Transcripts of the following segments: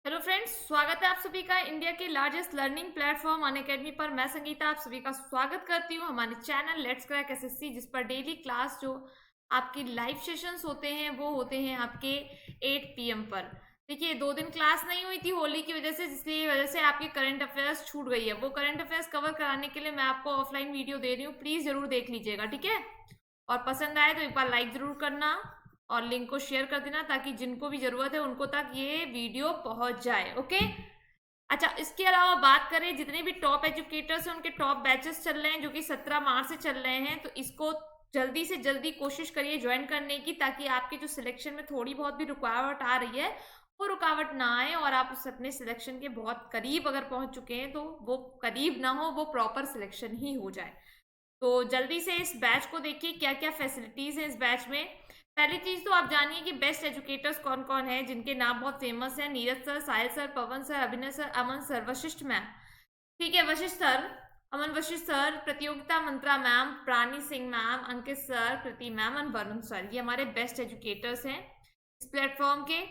Hello friends, स्वागत है आप सभी का इंडिया के लार्जेस्ट लर्निंग प्लेटफॉर्म अनअकैडमी पर। मैं संगीता आप सभी का स्वागत करती हूँ हमारे चैनल लेट्स क्रैक एसएससी, जिस पर डेली क्लास जो आपकी लाइव सेशंस होते हैं वो होते हैं आपके 8 PM पर। देखिए, 2 दिन क्लास नहीं हुई थी होली की वजह से, जिसकी वजह से आपकी करंट अफेयर्स छूट गई है। वो करंट अफेयर्स कवर कराने के लिए मैं आपको ऑफलाइन वीडियो दे रही हूँ, प्लीज जरूर देख लीजिएगा, ठीक है। और पसंद आए तो एक बार लाइक जरूर करना और लिंक को शेयर कर देना, ताकि जिनको भी जरूरत है उनको तक ये वीडियो पहुंच जाए। ओके। अच्छा, इसके अलावा बात करें, जितने भी टॉप एजुकेटर्स हैं उनके टॉप बैचेस चल रहे हैं जो कि 17 मार्च से चल रहे हैं, तो इसको जल्दी से जल्दी कोशिश करिए ज्वाइन करने की, ताकि आपके जो सिलेक्शन में थोड़ी बहुत भी रुकावट आ रही है वो रुकावट ना आए और आप उस अपने सिलेक्शन के बहुत करीब अगर पहुंच चुके हैं तो वो करीब ना हो, वो प्रॉपर सिलेक्शन ही हो जाए। तो जल्दी से इस बैच को देखिए क्या क्या फैसिलिटीज हैं इस बैच में। पहली चीज तो आप जानिए कि बेस्ट एजुकेटर्स कौन कौन है, जिनके नाम बहुत फेमस हैं। नीरज सर, साहिल सर, पवन सर, अभिनय सर, अमन सर, वशिष्ठ मैम, ठीक है, वशिष्ठ सर, अमन वशिष्ठ सर, प्रतियोगिता मंत्रा मैम, प्राणी सिंह मैम, अंकित सर, कृति मैम और वरुण सर, ये हमारे बेस्ट एजुकेटर्स हैं इस प्लेटफॉर्म के।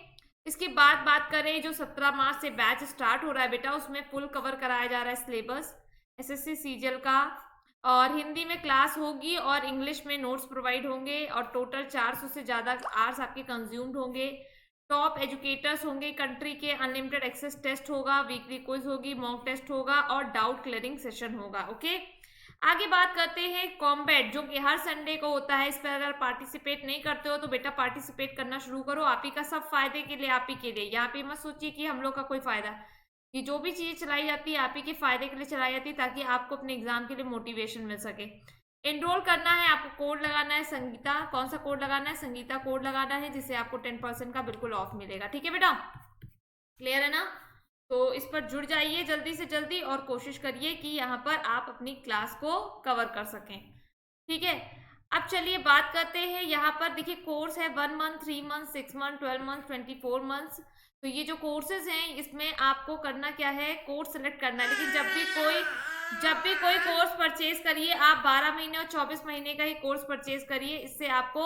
इसके बाद बात करें, जो 17 मार्च से बैच स्टार्ट हो रहा है बेटा, उसमें फुल कवर कराया जा रहा है सिलेबस एसएससी सीजीएल का। और हिंदी में क्लास होगी और इंग्लिश में नोट्स प्रोवाइड होंगे और टोटल 400 से ज़्यादा आवर्स आपके कंज्यूम्ड होंगे। टॉप एजुकेटर्स होंगे कंट्री के, अनलिमिटेड एक्सेस टेस्ट होगा, वीकली क्विज होगी, मॉक टेस्ट होगा और डाउट क्लियरिंग सेशन होगा। ओके। आगे बात करते हैं कॉम्बैट, जो कि हर संडे को होता है। इस पर अगर पार्टिसिपेट नहीं करते हो तो बेटा पार्टिसिपेट करना शुरू करो, आप ही का सब फायदे के लिए, आप ही के लिए। यहाँ पे मत सोचिए कि हम लोग का कोई फायदा, ये जो भी चीज़ चलाई जाती है आप ही के फायदे के लिए चलाई जाती है, ताकि आपको अपने एग्जाम के लिए मोटिवेशन मिल सके। एनरोल करना है आपको, कोड लगाना है संगीता। कौन सा कोड लगाना है? संगीता कोड लगाना है, जिससे आपको 10% का बिल्कुल ऑफ मिलेगा, ठीक है बेटा। क्लियर है ना? तो इस पर जुड़ जाइए जल्दी से जल्दी और कोशिश करिए कि यहाँ पर आप अपनी क्लास को कवर कर सकें, ठीक है। अब चलिए बात करते हैं, यहाँ पर देखिए कोर्स है 1 month, 3 month, 6 month, 12 month, 24 months. तो ये जो कोर्सेज हैं इसमें आपको करना क्या है, कोर्स सेलेक्ट करना है। लेकिन जब भी कोई कोर्स परचेज करिए, आप 12 महीने और 24 महीने का ही कोर्स परचेज करिए, इससे आपको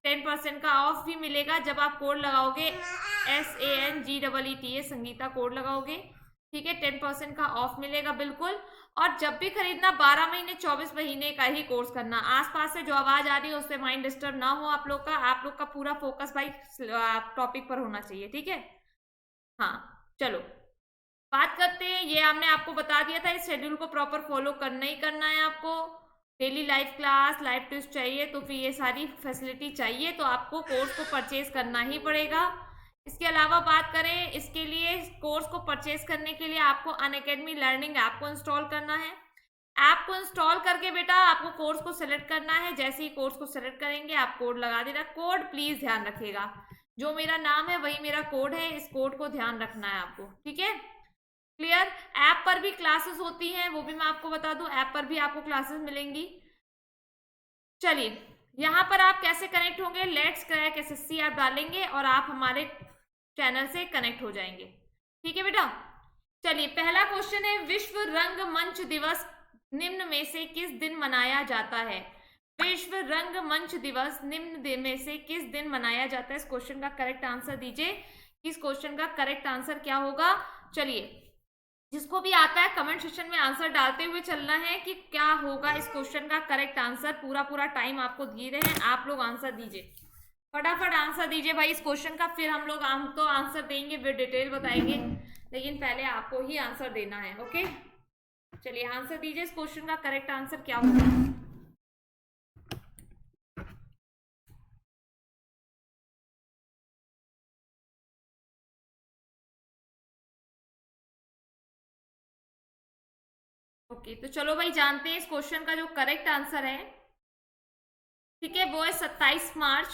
10% का ऑफ भी मिलेगा जब आप कोड लगाओगे SANGEETA संगीता कोड लगाओगे, ठीक है। 10% का ऑफ मिलेगा बिल्कुल। और जब भी खरीदना 12 महीने 24 महीने का ही कोर्स करना। आसपास से जो आवाज आ रही है उससे माइंड डिस्टर्ब ना हो आप लोग का। आप लोग का पूरा फोकस भाई टॉपिक पर होना चाहिए, ठीक है। हाँ, चलो बात करते हैं। ये हमने आपको बता दिया था, इस शेड्यूल को प्रॉपर फॉलो करना ही करना है आपको। Daily live class, live test चाहिए तो फिर ये सारी फैसिलिटी चाहिए तो आपको कोर्स को परचेज करना ही पड़ेगा। इसके अलावा बात करें, इसके लिए कोर्स को परचेज करने के लिए आपको अनअकैडमी लर्निंग ऐप को इंस्टॉल करना है। ऐप को इंस्टॉल करके बेटा आपको कोर्स को सेलेक्ट करना है। जैसे ही कोर्स को सेलेक्ट करेंगे आप कोड लगा देना। कोड प्लीज ध्यान रखिएगा, जो मेरा नाम है वही मेरा कोड है, इस कोड को ध्यान रखना है आपको, ठीक है। क्लियर? ऐप पर भी क्लासेस होती हैं, वो भी मैं आपको बता दूं, ऐप पर भी आपको क्लासेस मिलेंगी। चलिए, यहाँ पर आप कैसे कनेक्ट होंगे, लेट्स क्रैक एसएससी आप डालेंगे और आप हमारे चैनल से कनेक्ट हो जाएंगे, ठीक है बेटा। चलिए, पहला क्वेश्चन है, विश्व रंगमंच दिवस निम्न में से किस दिन मनाया जाता है? विश्व रंगमंच दिवस निम्न में से किस दिन मनाया जाता है? इस क्वेश्चन का करेक्ट आंसर दीजिए। इस क्वेश्चन का करेक्ट आंसर क्या होगा? चलिए, जिसको भी आता है कमेंट सेक्शन में आंसर डालते हुए चलना है कि क्या होगा इस क्वेश्चन का करेक्ट आंसर। पूरा पूरा टाइम आपको दिए रहे हैं, आप लोग आंसर दीजिए, फटाफट आंसर दीजिए भाई इस क्वेश्चन का। फिर हम तो आंसर देंगे, फिर डिटेल बताएंगे, लेकिन पहले आपको ही आंसर देना है। ओके, चलिए आंसर दीजिए, इस क्वेश्चन का करेक्ट आंसर क्या होगा? ओके, तो चलो भाई जानते हैं इस क्वेश्चन का जो करेक्ट आंसर है, ठीक है, वो है 27 मार्च।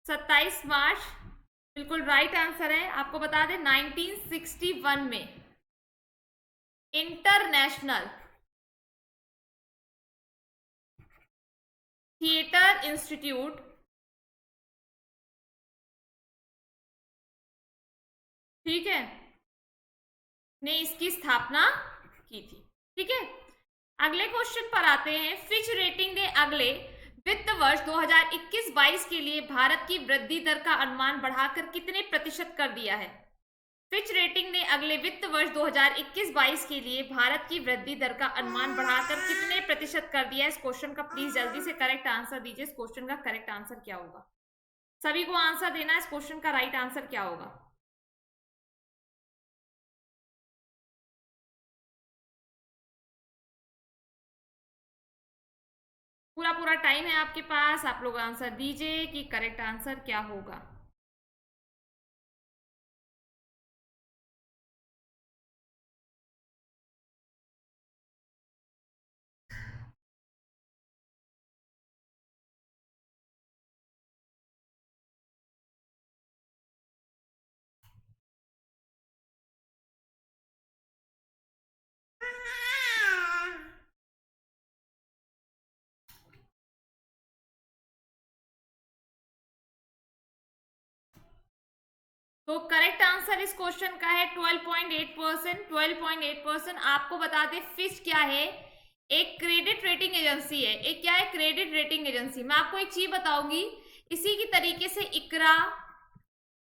27 मार्च बिल्कुल राइट आंसर है। आपको बता दें 1961 में इंटरनेशनल थिएटर इंस्टीट्यूट, ठीक है, ने इसकी स्थापना की थी, ठीक है। अगले क्वेश्चन पर आते हैं। फिच रेटिंग ने अगले वित्त वर्ष 2021-22 के लिए भारत की वृद्धि दर का अनुमान बढ़ाकर कितने प्रतिशत कर दिया है? फिच रेटिंग ने अगले वित्त वर्ष 2021-22 के लिए भारत की वृद्धि दर का अनुमान बढ़ाकर कितने प्रतिशत कर दिया? इस क्वेश्चन का प्लीज जल्दी से करेक्ट आंसर दीजिए। इस क्वेश्चन का करेक्ट आंसर क्या होगा? सभी को आंसर देना है। इस क्वेश्चन का राइट आंसर क्या होगा? पूरा पूरा टाइम है आपके पास, आप लोग आंसर दीजिए कि करेक्ट आंसर क्या होगा। तो करेक्ट आंसर इस क्वेश्चन का है 12.8%। 12.8%। आपको बता दें फिच क्या है? एक क्रेडिट रेटिंग एजेंसी है। एक क्या है? Credit rating agency. मैं आपको एक चीज बताऊंगी, इसी की तरीके से इकरा,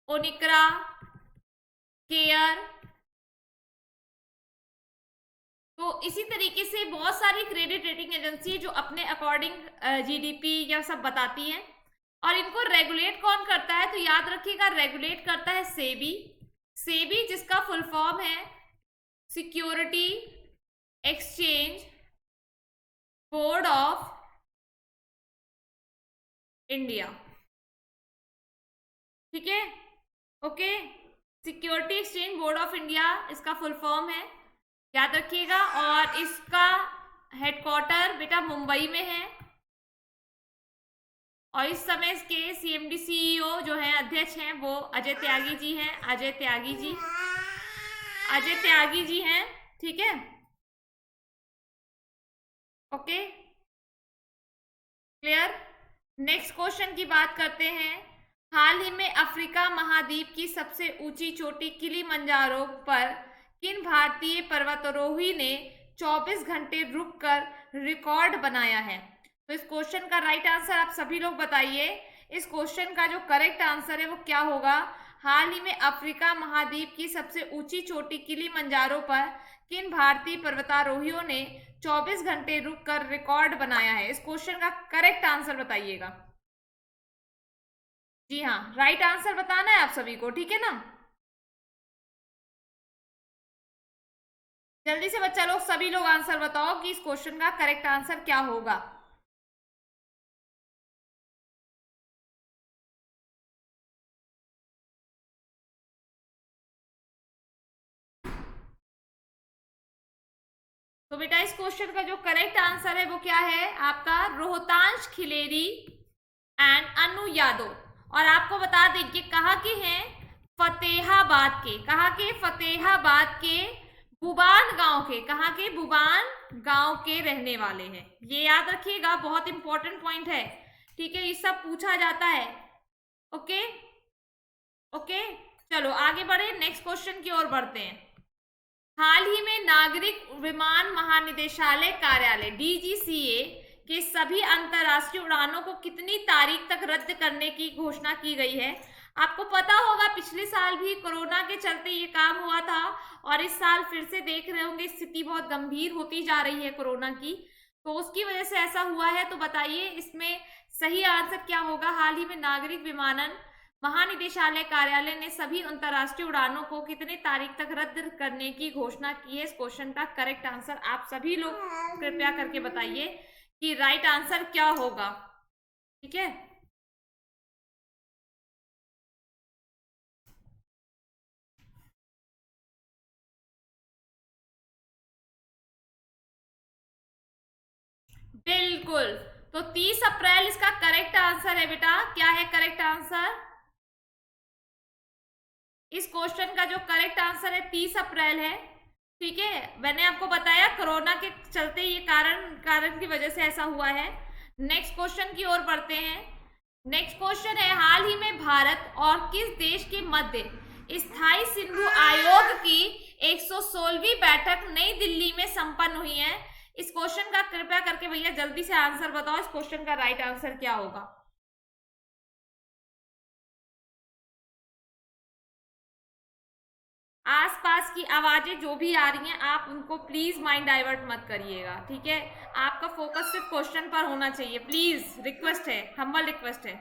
ओनिकरा, केयर, तो इसी तरीके से बहुत सारी क्रेडिट रेटिंग एजेंसी है जो अपने अकॉर्डिंग जीडीपी या सब बताती हैं। और इनको रेगुलेट कौन करता है? तो याद रखिएगा, रेगुलेट करता है सेबी। सेबी जिसका फुल फॉर्म है security exchange board of India. ठीक है, okay. Security exchange board of India इसका फुल फॉर्म है, याद रखिएगा। और इसका हेडक्वार्टर बेटा मुंबई में है। और इस समय इसके सीएमडी सीईओ जो है, अध्यक्ष हैं, वो अजय त्यागी जी हैं। अजय त्यागी जी, अजय त्यागी जी हैं। ठीक है, ओके, क्लियर। नेक्स्ट क्वेश्चन की बात करते हैं। हाल ही में अफ्रीका महाद्वीप की सबसे ऊंची चोटी किलिमंजारो पर किन भारतीय पर्वतारोही ने 24 घंटे रुककर रिकॉर्ड बनाया है? तो इस क्वेश्चन का राइट आंसर आप सभी लोग बताइए। इस क्वेश्चन का जो करेक्ट आंसर है वो क्या होगा? हाल ही में अफ्रीका महाद्वीप की सबसे ऊंची चोटी किलिमंजारो पर किन भारतीय पर्वतारोहियों ने 24 घंटे रुककर रिकॉर्ड बनाया है? इस क्वेश्चन का करेक्ट आंसर बताइएगा। जी हाँ, राइट आंसर बताना है आप सभी को, ठीक है ना? जल्दी से बच्चा लोग, सभी लोग आंसर बताओ कि इस क्वेश्चन का करेक्ट आंसर क्या होगा। तो बेटा इस क्वेश्चन का जो करेक्ट आंसर है वो क्या है आपका? रोहतांश खिलेरी एंड अनु यादव। और आपको बता दें कि कहाँ के हैं? फतेहाबाद के। कहाँ के? फतेहाबाद के बुबान गांव के। कहाँ के? बुबान गांव के रहने वाले हैं। ये याद रखिएगा, बहुत इंपॉर्टेंट पॉइंट है। ठीक है, ये सब पूछा जाता है। ओके, ओके, चलो आगे बढ़े, नेक्स्ट क्वेश्चन की ओर बढ़ते हैं। हाल ही में नागरिक विमान महानिदेशालय कार्यालय डीजीसीए के सभी अंतर्राष्ट्रीय उड़ानों को कितनी तारीख तक रद्द करने की घोषणा की गई है? आपको पता होगा पिछले साल भी कोरोना के चलते ये काम हुआ था, और इस साल फिर से देख रहे होंगे स्थिति बहुत गंभीर होती जा रही है कोरोना की, तो उसकी वजह से ऐसा हुआ है। तो बताइए इसमें सही आंसर क्या होगा? हाल ही में नागरिक विमानन महानिदेशालय कार्यालय ने सभी अंतर्राष्ट्रीय उड़ानों को कितने तारीख तक रद्द करने की घोषणा की है? इस क्वेश्चन का करेक्ट आंसर आप सभी लोग कृपया करके बताइए कि राइट आंसर क्या होगा। ठीक है, बिल्कुल। तो 30 अप्रैल इसका करेक्ट आंसर है बेटा। क्या है करेक्ट आंसर? इस क्वेश्चन का जो करेक्ट आंसर है 30 अप्रैल है। ठीक है, मैंने आपको बताया कोरोना के चलते ये कारण की वजह से ऐसा हुआ है। नेक्स्ट क्वेश्चन की ओर बढ़ते हैं। नेक्स्ट क्वेश्चन है, हाल ही में भारत और किस देश के मध्य स्थायी सिंधु आयोग की 116वीं बैठक नई दिल्ली में संपन्न हुई है? इस क्वेश्चन का कृपया करके भैया जल्दी से आंसर बताओ। इस क्वेश्चन का राइट आंसर क्या होगा? आसपास की आवाजें जो भी आ रही हैं आप उनको प्लीज माइंड डाइवर्ट मत करिएगा, ठीक है। आपका फोकस सिर्फ क्वेश्चन पर होना चाहिए, प्लीज रिक्वेस्ट है, हम्बल रिक्वेस्ट है।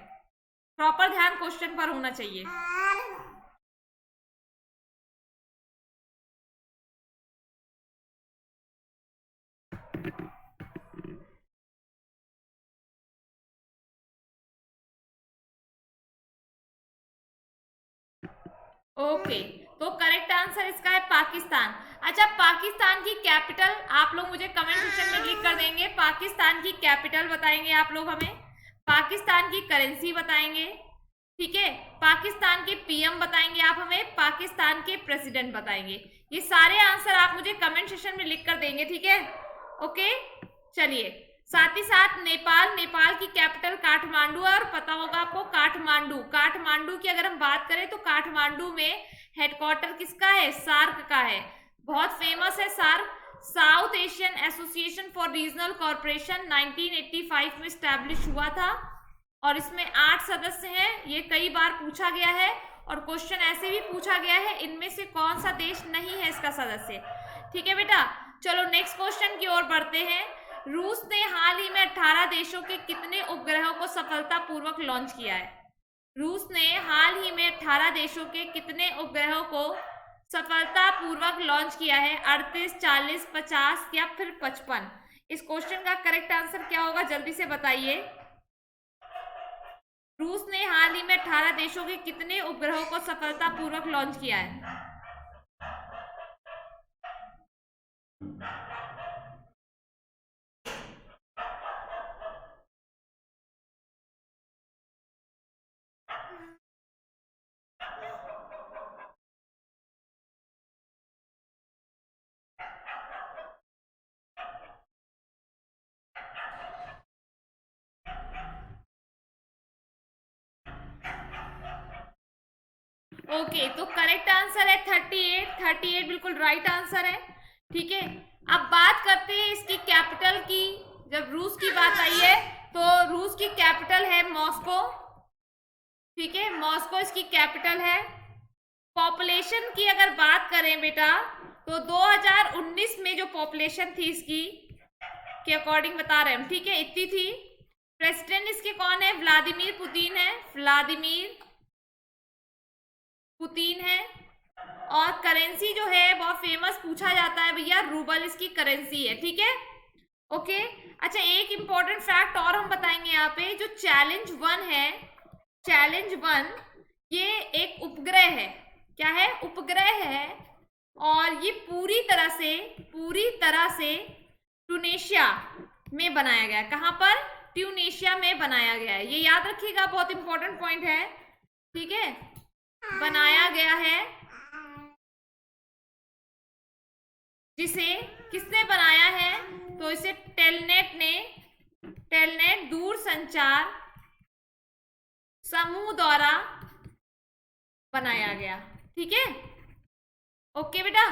प्रॉपर ध्यान क्वेश्चन पर होना चाहिए। ओके, तो करेक्ट आंसर इसका है पाकिस्तान। अच्छा, पाकिस्तान की कैपिटल आप लोग मुझे कमेंट सेक्शन में लिख कर देंगे। पाकिस्तान की कैपिटल बताएंगे आप लोग हमें, पाकिस्तान की करेंसी बताएंगे, ठीक है। पाकिस्तान के पीएम बताएंगे आप हमें, पाकिस्तान के प्रेसिडेंट बताएंगे। ये सारे आंसर आप मुझे कमेंट सेक्शन में लिख कर देंगे, ठीक है। ओके, चलिए। साथ ही साथ नेपाल, नेपाल की कैपिटल काठमांडू है, और पता होगा आपको काठमांडू, काठमांडू की अगर हम बात करें तो काठमांडू में हेडक्वार्टर किसका है, सार्क का है, बहुत फेमस है SAARC. South Asian Association for Regional Corporation 1985 में स्टैब्लिश हुआ था, और इसमें 8 सदस्य हैं। ये कई बार पूछा गया है, और क्वेश्चन ऐसे भी पूछा गया है, इनमें से कौन सा देश नहीं है इसका सदस्य, ठीक है बेटा। चलो नेक्स्ट क्वेश्चन की ओर बढ़ते हैं। रूस ने हाल ही में 18 देशों के कितने उपग्रहों को सफलतापूर्वक लॉन्च किया है? रूस ने हाल ही में 18 देशों के कितने उपग्रहों को सफलतापूर्वक लॉन्च किया है? 38, 40, 50 या फिर 55? इस क्वेश्चन का करेक्ट आंसर क्या होगा, जल्दी से बताइए। रूस ने हाल ही में 18 देशों के कितने उपग्रहों को सफलतापूर्वक लॉन्च किया है? ओके, तो करेक्ट आंसर है 38। 38 बिल्कुल राइट आंसर है, ठीक है। अब बात करते हैं इसकी कैपिटल की। जब रूस की बात आई है तो रूस की कैपिटल है मॉस्को, ठीक है, मॉस्को इसकी कैपिटल है। पॉपुलेशन की अगर बात करें बेटा, तो 2019 में जो पॉपुलेशन थी इसकी के अकॉर्डिंग बता रहे हैं, ठीक है, इतनी थी। प्रेसिडेंट इसके कौन है? व्लादिमीर पुतिन है, व्लादिमीर पुतिन है। और करेंसी जो है बहुत फेमस पूछा जाता है भैया, रूबल इसकी करेंसी है, ठीक है। ओके, अच्छा एक इंपॉर्टेंट फैक्ट और हम बताएंगे यहाँ पे, जो चैलेंज 1 है, चैलेंज 1 ये एक उपग्रह है। क्या है? उपग्रह है, और ये पूरी तरह से ट्यूनेशिया में बनाया गया है। कहां पर? ट्यूनेशिया में बनाया गया है, ये याद रखिएगा, बहुत इंपॉर्टेंट पॉइंट है, ठीक है। बनाया गया है, जिसे किसने बनाया है? तो इसे टेलनेट दूर संचार समूह द्वारा बनाया गया, ठीक है। ओके बेटा,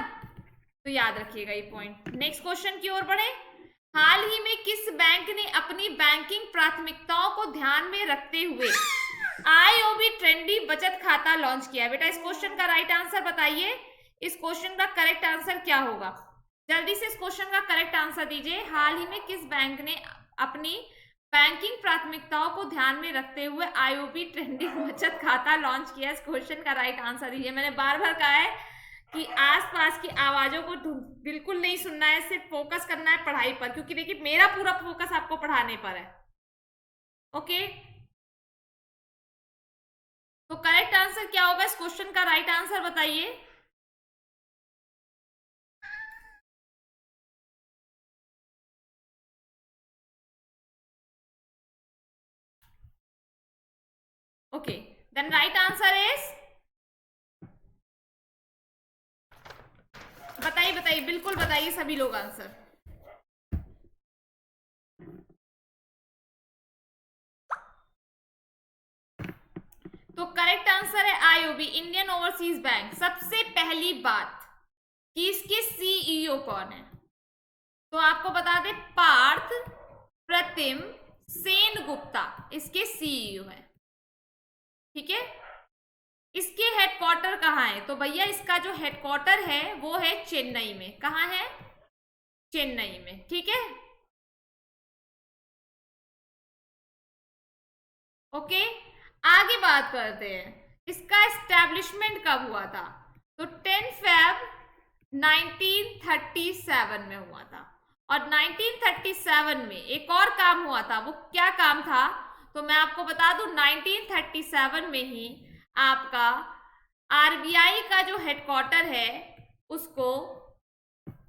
तो याद रखिएगा ये पॉइंट। नेक्स्ट क्वेश्चन की ओर बढ़े। हाल ही में किस बैंक ने अपनी बैंकिंग प्राथमिकताओं को ध्यान में रखते हुए आईओबी ट्रेंडी बचत खाता लॉन्च किया है? बेटा इस क्वेश्चन का राइट आंसर बताइए। इस क्वेश्चन का करेक्ट आंसर क्या होगा? जल्दी से इस क्वेश्चन का करेक्ट आंसर दीजिए। हाल ही में किस बैंक ने अपनी बैंकिंग प्राथमिकताओं को ध्यान में रखते हुए आईओबी ट्रेंडिंग बचत खाता लॉन्च किया? इस क्वेश्चन का राइट आंसर दीजिए। मैंने बार बार कहा है कि आसपास की आवाजों को बिल्कुल नहीं सुनना है, सिर्फ फोकस करना है पढ़ाई पर, क्योंकि देखिए मेरा पूरा फोकस आपको पढ़ाने पर है। ओके, तो करेक्ट आंसर क्या होगा? इस क्वेश्चन का राइट आंसर बताइए। Okay, then right answer is, बताइए बताइए, बिल्कुल बताइए सभी लोग आंसर। तो करेक्ट आंसर है आईओबी, इंडियन ओवरसीज बैंक। सबसे पहली बात कि इसके सीईओ कौन है, तो आपको बता दें पार्थ प्रतिम सेन गुप्ता इसके सीईओ है, ठीक है। इसके हेडक्वार्टर कहाँ है? तो भैया इसका जो हेडक्वार्टर है वो है चेन्नई में। कहाँ है? चेन्नई में। ठीक है, ओके। आगे बात करते हैं इसका एस्टेब्लिशमेंट कब हुआ था। तो 10 फेब 1937 में हुआ था। और 1937 में एक और काम हुआ था, वो क्या काम था? तो मैं आपको बता दूं, 1937 में ही आपका आरबीआई का जो हेडक्वार्टर है उसको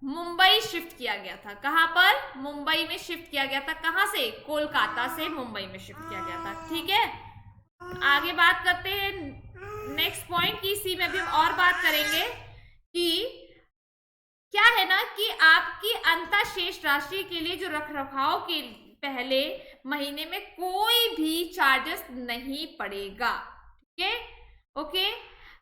मुंबई शिफ्ट किया गया था। कहां पर? मुंबई में शिफ्ट किया गया था। कहां से? कोलकाता से मुंबई में शिफ्ट किया गया था। ठीक है, आगे बात करते हैं नेक्स्ट पॉइंट की। इसी में भी हम और बात करेंगे कि क्या है ना कि आपकी अंतः शेष राशि के लिए जो रखरखाव के पहले महीने में कोई भी चार्जेस नहीं पड़ेगा। ठीक है, ओके।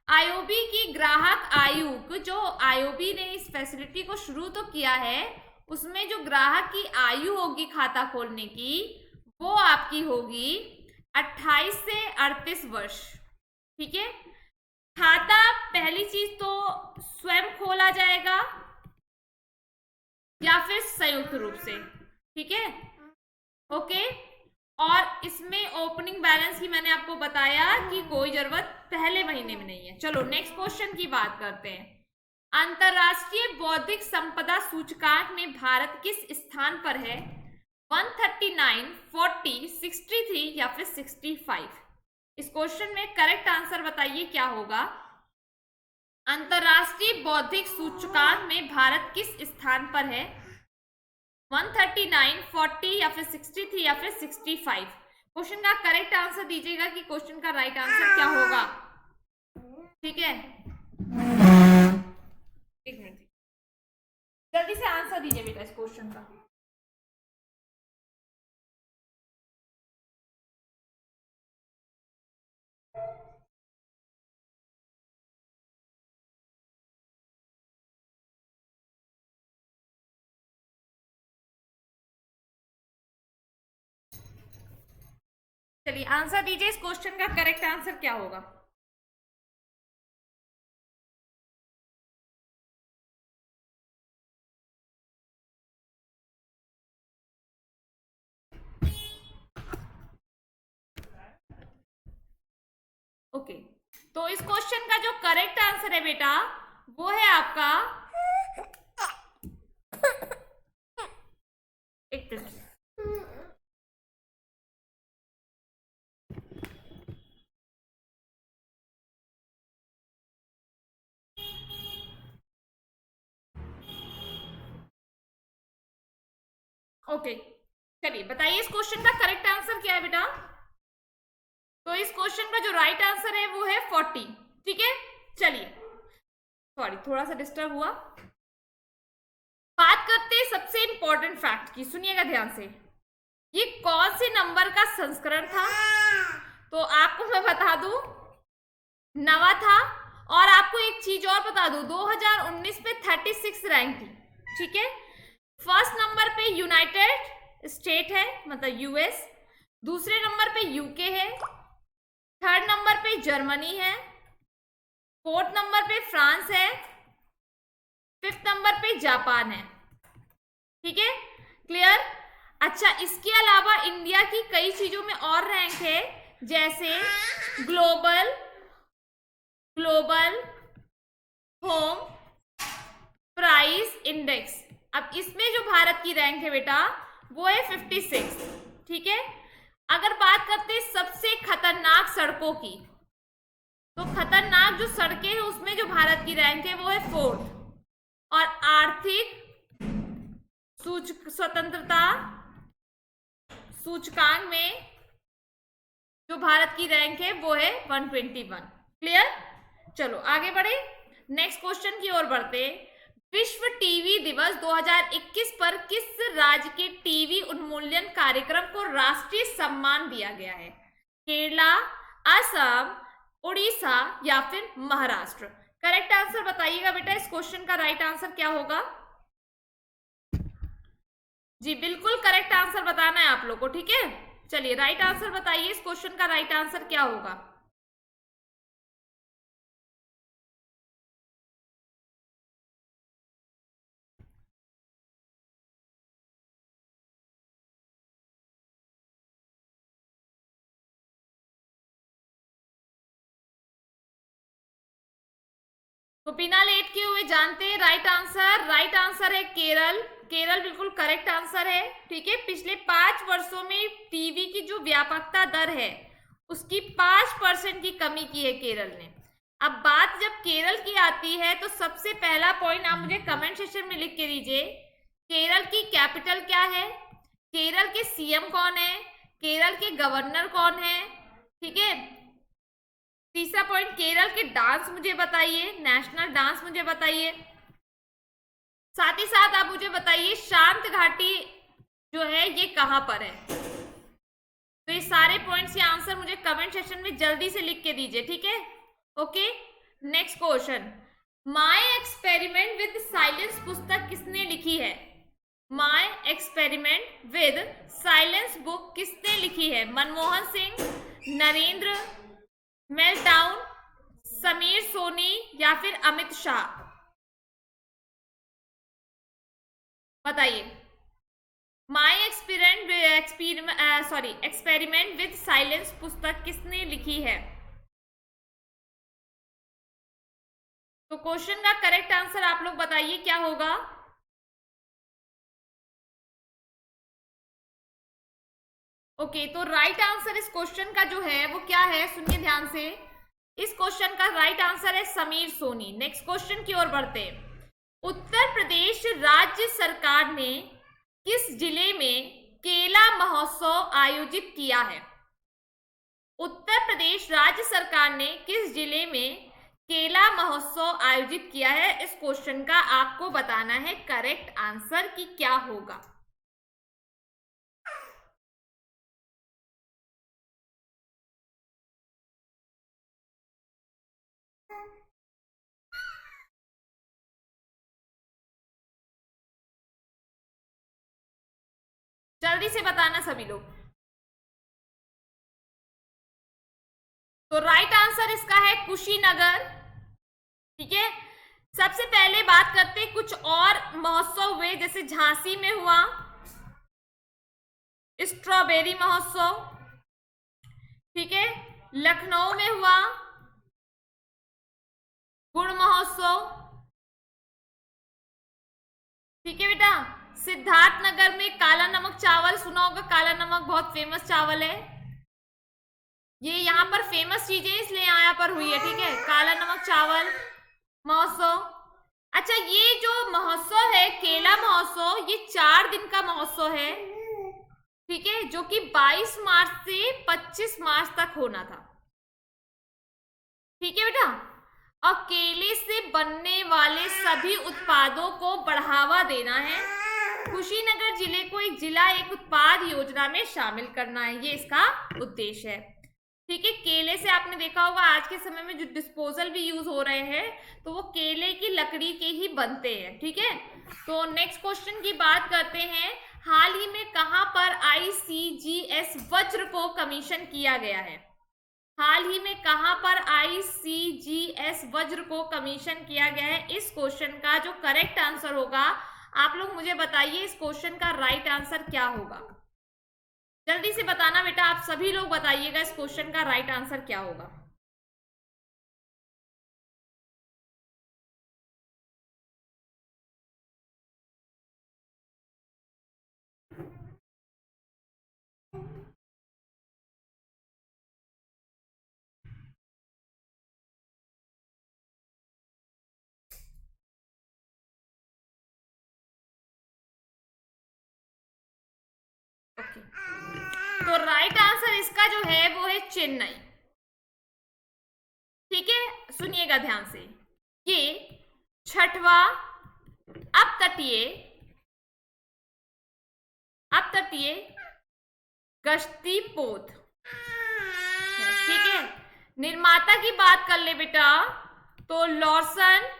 आईओबी की ग्राहक आयु, जो आईओबी ने इस फैसिलिटी को शुरू तो किया है, उसमें जो ग्राहक की आयु होगी खाता खोलने की, वो आपकी होगी 28 से 38 वर्ष। ठीक है, खाता पहली चीज तो स्वयं खोला जाएगा या फिर संयुक्त रूप से। ठीक है, ओके। और इसमें ओपनिंग बैलेंस की मैंने आपको बताया कि कोई जरूरत पहले महीने में नहीं है। चलो नेक्स्ट क्वेश्चन की बात करते हैं। अंतरराष्ट्रीय बौद्धिक संपदा सूचकांक में भारत किस स्थान पर है? 139, 40, 63 या फिर 65? इस क्वेश्चन में करेक्ट आंसर बताइए क्या होगा। अंतरराष्ट्रीय बौद्धिक सूचकांक में भारत किस स्थान पर है? 139, 40 या फिर 63 या फिर 65? क्वेश्चन का करेक्ट आंसर दीजिएगा कि क्वेश्चन का राइट आंसर क्या होगा। ठीक है, एक मिनट, जल्दी से आंसर दीजिए बेटा इस क्वेश्चन का। चलिए आंसर दीजिए, इस क्वेश्चन का करेक्ट आंसर क्या होगा। ओके, तो इस क्वेश्चन का जो करेक्ट आंसर है बेटा वो है आपका, एक मिनट, ओके। चलिए बताइए इस क्वेश्चन का करेक्ट आंसर क्या है बेटा। तो इस क्वेश्चन का जो राइट आंसर है वो है 40। ठीक है, चलिए, सॉरी थोड़ा सा डिस्टर्ब हुआ। बात करते हैं सबसे इंपॉर्टेंट फैक्ट की, सुनिएगा ध्यान से। ये कौन से नंबर का संस्करण था? तो आपको मैं बता दूं, नवा था। और आपको एक चीज और बता दूं, 2019 पे 36 रैंक थी। ठीक है, फर्स्ट नंबर पे यूनाइटेड स्टेट है, मतलब यूएस। दूसरे नंबर पे यूके है। थर्ड नंबर पे जर्मनी है। फोर्थ नंबर पे फ्रांस है। फिफ्थ नंबर पे जापान है। ठीक है, क्लियर। अच्छा, इसके अलावा इंडिया की कई चीजों में और रैंक है, जैसे ग्लोबल होम प्राइस इंडेक्स। अब इसमें जो भारत की रैंक है बेटा वो है 56। ठीक है, अगर बात करते हैं सबसे खतरनाक सड़कों की, तो खतरनाक जो सड़कें हैं उसमें जो भारत की रैंक है वो है 4th। और आर्थिक स्वतंत्रता सूचकांक में जो भारत की रैंक है वो है 121। क्लियर, चलो आगे बढ़े, नेक्स्ट क्वेश्चन की ओर बढ़ते। विश्व टीवी दिवस 2021 पर किस राज्य के टीवी उन्मूलन कार्यक्रम को राष्ट्रीय सम्मान दिया गया है? केरला, असम, उड़ीसा या फिर महाराष्ट्र? करेक्ट आंसर बताइएगा बेटा, इस क्वेश्चन का राइट आंसर क्या होगा। जी बिल्कुल करेक्ट आंसर बताना है आप लोग को। ठीक है, चलिए राइट आंसर बताइए, इस क्वेश्चन का राइट आंसर क्या होगा। तो बिना लेट किए हुए जानते हैं राइट आंसर। राइट आंसर है केरल। केरल बिल्कुल करेक्ट आंसर है। ठीक है, पिछले 5 वर्षों में टीबी की जो व्यापकता दर है उसकी 5% की कमी की है केरल ने। अब बात जब केरल की आती है तो सबसे पहला पॉइंट आप मुझे कमेंट सेक्शन में लिख के दीजिए, केरल की कैपिटल क्या है, केरल के सीएम कौन है, केरल के गवर्नर कौन है। ठीक है, तीसरा पॉइंट, केरल के डांस मुझे बताइए, नेशनल डांस मुझे बताइए। साथ ही साथ आप मुझे बताइए शांत घाटी जो है ये कहां पर है। तो ये सारे पॉइंट्स या आंसर मुझे कमेंट सेक्शन में जल्दी से लिख के दीजिए। ठीक है, okay. Next question, my experiment with silence पुस्तक किसने लिखी है। My experiment with silence book किसने लिखी है। मनमोहन सिंह, नरेंद्र, मेल्टाउन, समीर सोनी या फिर अमित शाह। बताइए, माय एक्सपेरिमेंट विद साइलेंस पुस्तक किसने लिखी है। तो क्वेश्चन का करेक्ट आंसर आप लोग बताइए क्या होगा। ओके, तो राइट आंसर इस क्वेश्चन का जो है वो क्या है, सुनिए ध्यान से। इस क्वेश्चन का राइट आंसर है समीर सोनी। नेक्स्ट क्वेश्चन की ओर बढ़ते हैं। उत्तर प्रदेश राज्य सरकार ने किस जिले में केला महोत्सव आयोजित किया है। उत्तर प्रदेश राज्य सरकार ने किस जिले में केला महोत्सव आयोजित किया है। इस क्वेश्चन का आपको बताना है करेक्ट आंसर कि क्या होगा। जल्दी से बताना सभी लोग। तो राइट आंसर इसका है कुशीनगर। ठीक है, सबसे पहले बात करते हैं कुछ और महोत्सव हुए, जैसे झांसी में हुआ स्ट्रॉबेरी महोत्सव। ठीक है, लखनऊ में हुआ गुड़ महोत्सव। ठीक है बेटा, सिद्धार्थनगर में काला नमक चावल, सुना होगा काला नमक बहुत फेमस चावल है, ये यहाँ पर फेमस चीजें इसलिए यहाँ पर हुई है। ठीक है, काला नमक चावल महोत्सव। अच्छा, ये जो महोत्सव है केला महोत्सव, ये 4 दिन का महोत्सव है। ठीक है, जो कि 22 मार्च से 25 मार्च तक होना था। ठीक है बेटा, और केले से बनने वाले सभी उत्पादों को बढ़ावा देना है। कुशीनगर जिले को एक जिला एक उत्पाद योजना में शामिल करना है, ये इसका उद्देश्य है। ठीक है, केले से आपने देखा होगा आज के समय में जो डिस्पोजल भी यूज हो रहे हैं तो वो केले की लकड़ी के ही बनते हैं। ठीक है, तो नेक्स्ट क्वेश्चन की बात करते हैं। हाल ही में कहां पर ICGS वज्र को कमीशन किया गया है। हाल ही में कहां पर ICGS वज्र को कमीशन किया गया है। इस क्वेश्चन का जो करेक्ट आंसर होगा आप लोग मुझे बताइए, इस क्वेश्चन का राइट आंसर क्या होगा। जल्दी से बताना बेटा, आप सभी लोग बताइएगा इस क्वेश्चन का राइट आंसर क्या होगा। ओके, तो राइट आंसर इसका जो है वो है चेन्नई। ठीक है, सुनिएगा ध्यान से, ये 6वां अपतटीय गश्ती पोत। ठीक है, निर्माता की बात कर ले बेटा तो लॉर्सन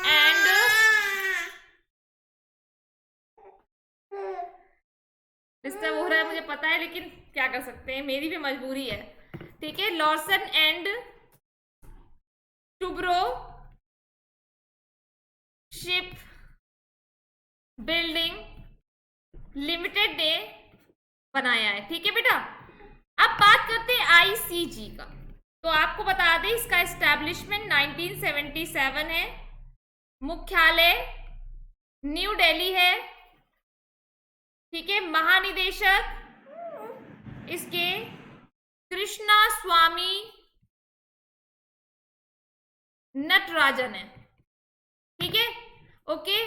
एंड डिस्टर्ब हो रहा है मुझे पता है, लेकिन क्या कर सकते हैं, मेरी भी मजबूरी है। ठीक है, Larsen and Toubro ship building limited ने बनाया है। ठीक है बेटा, अब बात करते हैं ICG का। तो आपको बता दें इसका एस्टैब्लिशमेंट 1977 है। मुख्यालय न्यू दिल्ली है। ठीक है, महानिदेशक इसके कृष्णा स्वामी नटराजन है। ठीक है, ओके।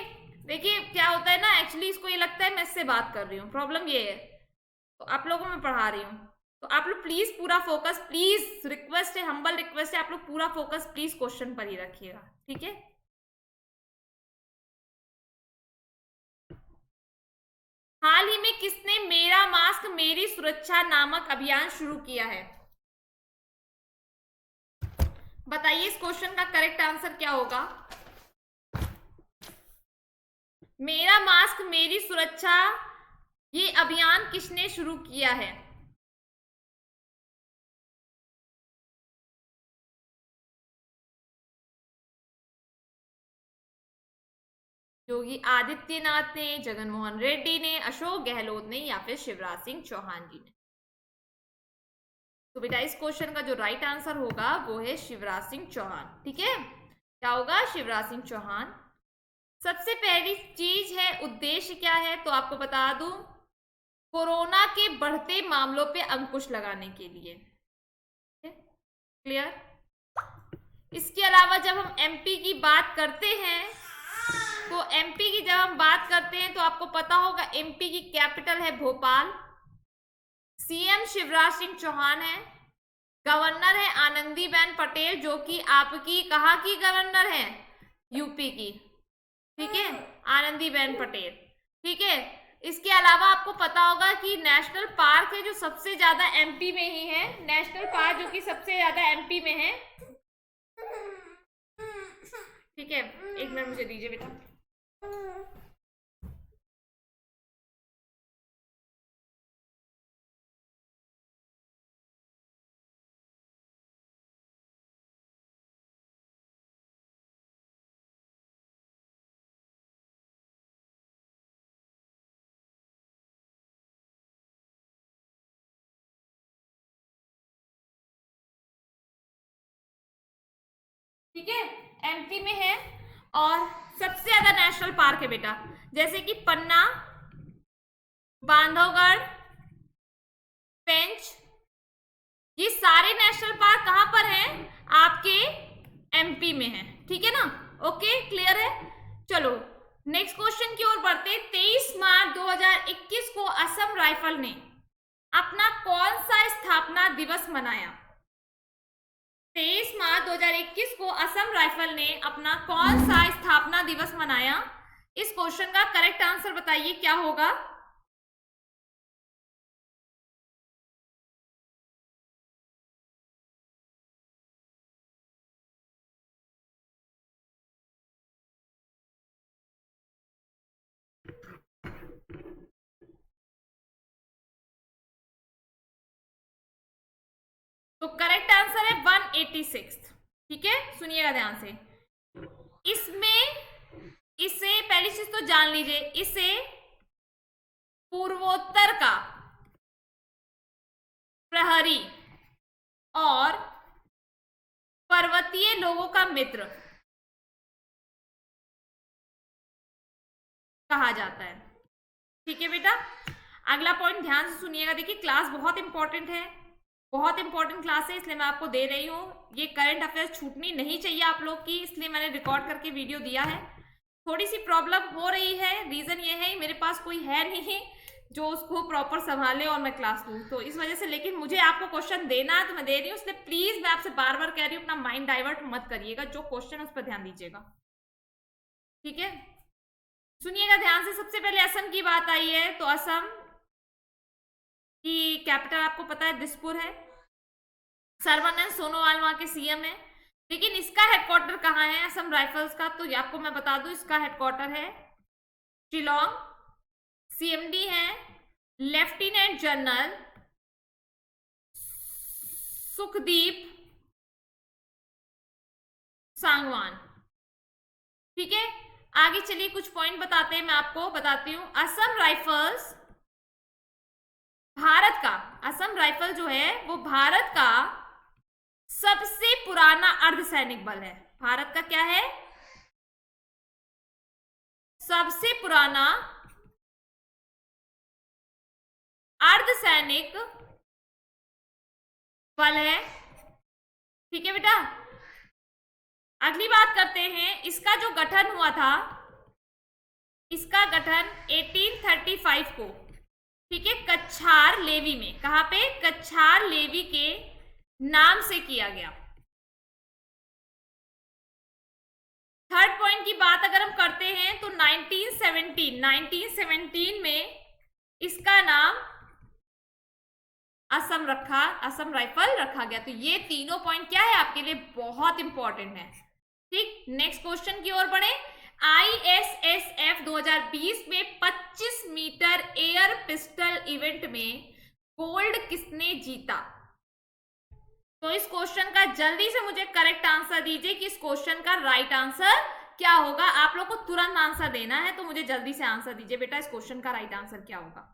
देखिए क्या होता है ना, एक्चुअली इसको ये लगता है मैं इससे बात कर रही हूँ, प्रॉब्लम ये है। तो आप लोगों को मैं पढ़ा रही हूँ, तो आप लोग प्लीज पूरा फोकस, प्लीज रिक्वेस्ट है, हम्बल रिक्वेस्ट है, आप लोग पूरा फोकस प्लीज क्वेश्चन पर ही रखिएगा। ठीक है, हाल ही में किसने मेरा मास्क मेरी सुरक्षा नामक अभियान शुरू किया है? बताइए इस क्वेश्चन का करेक्ट आंसर क्या होगा। मेरा मास्क मेरी सुरक्षा, ये अभियान किसने शुरू किया है? योगी आदित्यनाथ ने, जगनमोहन रेड्डी ने, अशोक गहलोत ने, या फिर शिवराज सिंह चौहान जी ने? तो बेटा इस क्वेश्चन का जो राइट आंसर होगा वो है शिवराज सिंह चौहान। ठीक है, क्या होगा? शिवराज सिंह चौहान। सबसे पहली चीज है उद्देश्य क्या है, तो आपको बता दूं, कोरोना के बढ़ते मामलों पे अंकुश लगाने के लिए। क्लियर? इसके अलावा जब हम एमपी की बात करते हैं, तो एमपी की जब हम बात करते हैं तो आपको पता होगा एमपी की कैपिटल है भोपाल। सीएम शिवराज सिंह चौहान है। गवर्नर है आनंदीबेन पटेल, जो कि आपकी कहाँ की गवर्नर है? यूपी की। ठीक है, आनंदीबेन पटेल। ठीक है, इसके अलावा आपको पता होगा कि नेशनल पार्क है जो सबसे ज्यादा एमपी में ही है, नेशनल पार्क जो कि सबसे ज्यादा एमपी में है। ठीक है, एक मिनट मुझे दीजिए बेटा। ठीक है, एमपी में है और सबसे ज्यादा नेशनल पार्क है बेटा, जैसे कि पन्ना, बांधवगढ़, पेंच, ये सारे नेशनल पार्क कहां पर हैं? आपके एमपी में है। ठीक है ना? ओके, क्लियर है? चलो नेक्स्ट क्वेश्चन की ओर बढ़ते। 23 मार्च 2021 को असम राइफल ने अपना कौन सा स्थापना दिवस मनाया? 23 मार्च 2021 को असम राइफल ने अपना कौन सा स्थापना दिवस मनाया? इस क्वेश्चन का करेक्ट आंसर बताइए क्या होगा। तो करेक्ट आंसर है 186। ठीक है, सुनिएगा ध्यान से। इसमें इसे पहली चीज तो जान लीजिए, इसे पूर्वोत्तर का प्रहरी और पर्वतीय लोगों का मित्र कहा जाता है। ठीक है बेटा, अगला पॉइंट ध्यान से सुनिएगा। देखिए क्लास बहुत इंपॉर्टेंट है, बहुत इंपॉर्टेंट क्लास है, इसलिए मैं आपको दे रही हूँ। ये करंट अफेयर्स छूटनी नहीं चाहिए आप लोग की, इसलिए मैंने रिकॉर्ड करके वीडियो दिया है। थोड़ी सी प्रॉब्लम हो रही है, रीजन ये है मेरे पास कोई है नहीं जो उसको प्रॉपर संभाले और मैं क्लास लूँ, तो इस वजह से। लेकिन मुझे आपको क्वेश्चन देना है तो मैं दे रही हूँ, इसलिए प्लीज मैं आपसे बार बार कह रही हूँ अपना माइंड डाइवर्ट मत करिएगा, जो क्वेश्चन उस पर ध्यान दीजिएगा। ठीक है, सुनिएगा ध्यान से। सबसे पहले असम की बात आई है, तो असम की कैपिटल आपको पता है दिसपुर है। सर्बानंद सोनोवाल वहां के सीएम है। लेकिन इसका हेडक्वार्टर कहाँ है असम राइफल्स का? तो आपको मैं बता दूं, इसका हेडक्वार्टर है शिलोंग। सीएमडी है लेफ्टिनेंट जनरल सुखदीप सांगवान। ठीक है, आगे चलिए कुछ पॉइंट बताते हैं, मैं आपको बताती हूं। असम राइफल्स भारत का, असम राइफल जो है वो भारत का सबसे पुराना अर्धसैनिक बल है? भारत का क्या है? सबसे पुराना अर्धसैनिक बल है। ठीक है बेटा, अगली बात करते हैं, इसका जो गठन हुआ था, इसका गठन 1835 को, ठीक है, कच्छार लेवी में, कहां पे? कच्छार लेवी के नाम से किया गया। थर्ड पॉइंट की बात अगर हम करते हैं तो 1917 में इसका नाम असम राइफल रखा गया। तो ये तीनों पॉइंट क्या है आपके लिए? बहुत इंपॉर्टेंट है। ठीक, नेक्स्ट क्वेश्चन की ओर बढ़े। ISSF 2020 में 25 मीटर एयर पिस्टल इवेंट में गोल्ड किसने जीता? तो इस क्वेश्चन का जल्दी से मुझे करेक्ट आंसर दीजिए कि इस क्वेश्चन का राइट आंसर क्या होगा। आप लोग को तुरंत आंसर देना है, तो मुझे जल्दी से आंसर दीजिए बेटा, इस क्वेश्चन का राइट आंसर क्या होगा?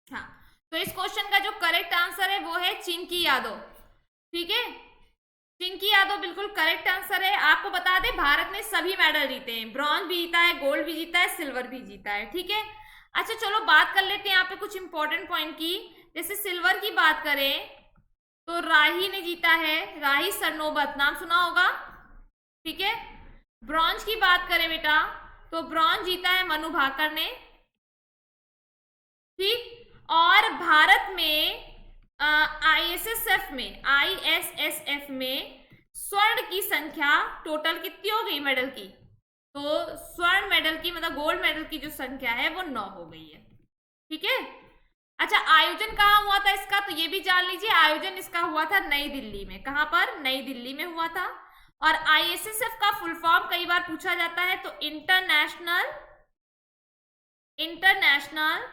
हाँ, तो इस क्वेश्चन का जो करेक्ट आंसर है वो है चिंकी यादव। ठीक है, चिंकी यादव बिल्कुल करेक्ट आंसर है। आपको बता दें, भारत ने सभी मेडल जीते हैं, ब्रॉन्ज भी जीता है, गोल्ड भी जीता है, सिल्वर भी जीता है। ठीक है, अच्छा चलो बात कर लेते हैं यहाँ पे कुछ इंपॉर्टेंट पॉइंट की। जैसे सिल्वर की बात करें तो राही ने जीता है, राही सरनोबत, नाम सुना होगा। ठीक है, ब्रॉन्ज की बात करें बेटा तो ब्रॉन्ज जीता है मनु भाकर ने। ठीक, और भारत में आईएसएसएफ में स्वर्ण की संख्या टोटल कितनी हो गई मेडल की? तो स्वर्ण मेडल की, मतलब गोल्ड मेडल की जो संख्या है वो 9 हो गई है। ठीक है, अच्छा आयोजन कहाँ हुआ था इसका? तो ये भी जान लीजिए, आयोजन इसका हुआ था नई दिल्ली में। कहां पर? नई दिल्ली में हुआ था। और आईएसएसएफ का फुल फॉर्म कई बार पूछा जाता है, तो इंटरनेशनल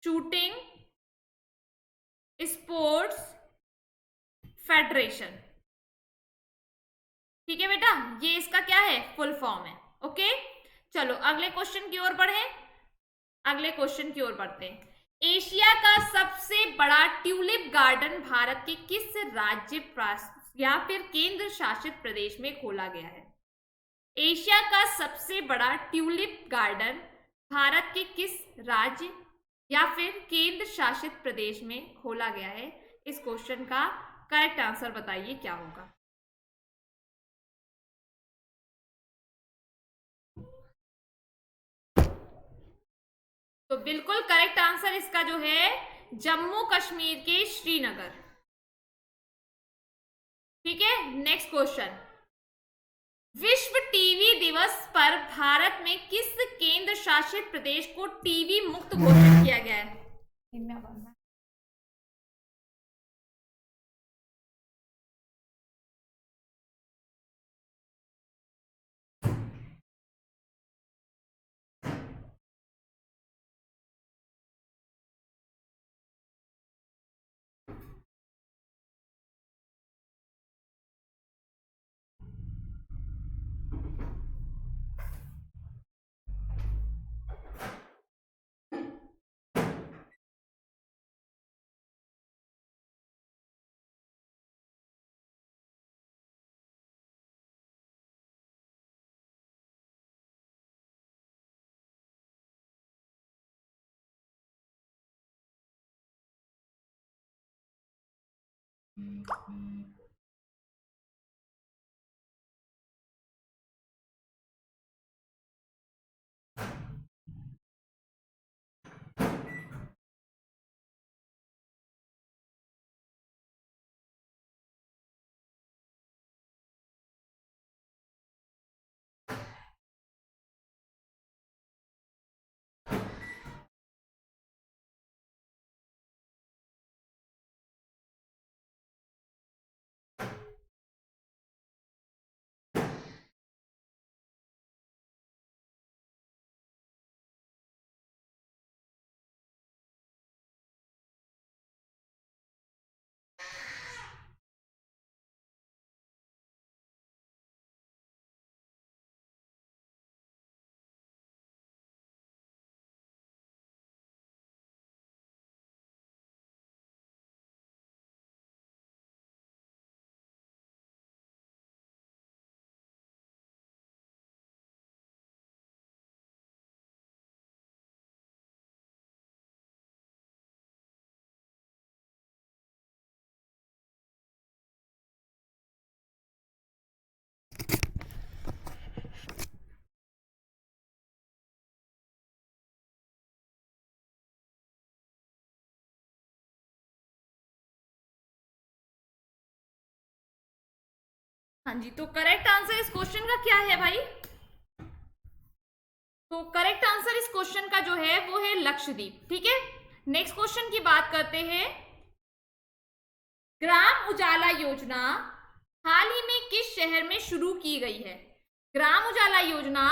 शूटिंग स्पोर्ट्स फेडरेशन। ठीक है बेटा, ये इसका क्या है? फुल फॉर्म है। ओके, चलो अगले क्वेश्चन की ओर बढ़े। अगले क्वेश्चन की ओर बढ़ते हैं। एशिया का सबसे बड़ा ट्यूलिप गार्डन भारत के किस राज्य या फिर केंद्र शासित प्रदेश में खोला गया है? एशिया का सबसे बड़ा ट्यूलिप गार्डन भारत के किस राज्य या फिर केंद्र शासित प्रदेश में खोला गया है? इस क्वेश्चन का करेक्ट आंसर बताइए क्या होगा? तो बिल्कुल करेक्ट आंसर इसका जो है जम्मू कश्मीर के श्रीनगर। ठीक है, नेक्स्ट क्वेश्चन। विश्व टीवी दिवस पर भारत में किस केंद्र शासित प्रदेश को टीवी मुक्त घोषित किया गया है? हाँ जी, तो करेक्ट आंसर इस क्वेश्चन का क्या है भाई? तो करेक्ट आंसर इस क्वेश्चन का जो है वो है लक्षद्वीप। ठीक है, नेक्स्ट क्वेश्चन की बात करते हैं। ग्राम उजाला योजना हाल ही में किस शहर में शुरू की गई है? ग्राम उजाला योजना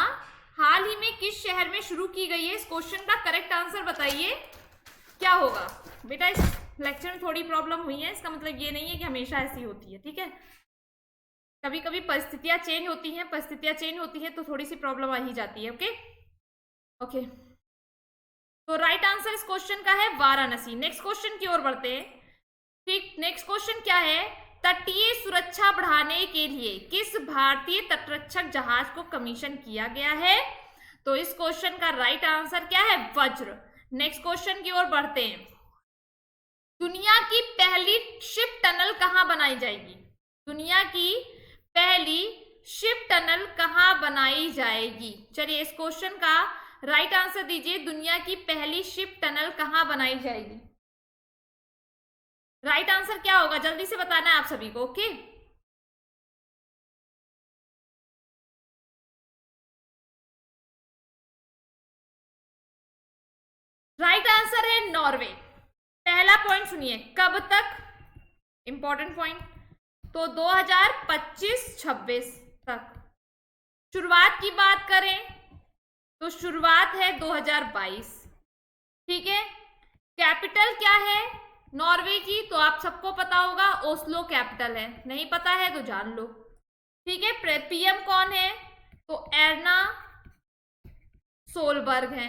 हाल ही में किस शहर में शुरू की गई है? इस क्वेश्चन का करेक्ट आंसर बताइए क्या होगा? बेटा इस लेक्चर में थोड़ी प्रॉब्लम हुई है, इसका मतलब ये नहीं है कि हमेशा ऐसी होती है। ठीक है, कभी कभी परिस्थितियां चेंज होती हैं, परिस्थितियां चेंज होती है तो थोड़ी सी प्रॉब्लम आ ही जाती है। ओके ओके, तो राइट आंसर इस क्वेश्चन का है वाराणसी। नेक्स्ट क्वेश्चन की ओर बढ़ते हैं। ठीक, नेक्स्ट क्वेश्चन क्या है? तटीय सुरक्षा बढ़ाने के लिए किस भारतीय तटरक्षक जहाज को कमीशन किया गया है? तो इस क्वेश्चन का राइट आंसर क्या है? वज्र। नेक्स्ट क्वेश्चन की ओर बढ़ते हैं। दुनिया की पहली शिप टनल कहां बनाई जाएगी? दुनिया की पहली शिप टनल कहां बनाई जाएगी? चलिए इस क्वेश्चन का राइट आंसर दीजिए। दुनिया की पहली शिप टनल कहां बनाई जाएगी? राइट आंसर क्या होगा? जल्दी से बताना है आप सभी को। ओके, राइट आंसर है नॉर्वे। पहला पॉइंट सुनिए, कब तक? Important point. तो 2025-26 तक। शुरुआत की बात करें तो शुरुआत है 2022। ठीक है, कैपिटल क्या है नॉर्वे की? तो आप सबको पता होगा, ओस्लो कैपिटल है। नहीं पता है तो जान लो। ठीक है, पीएम कौन है? तो एर्ना सोलबर्ग है।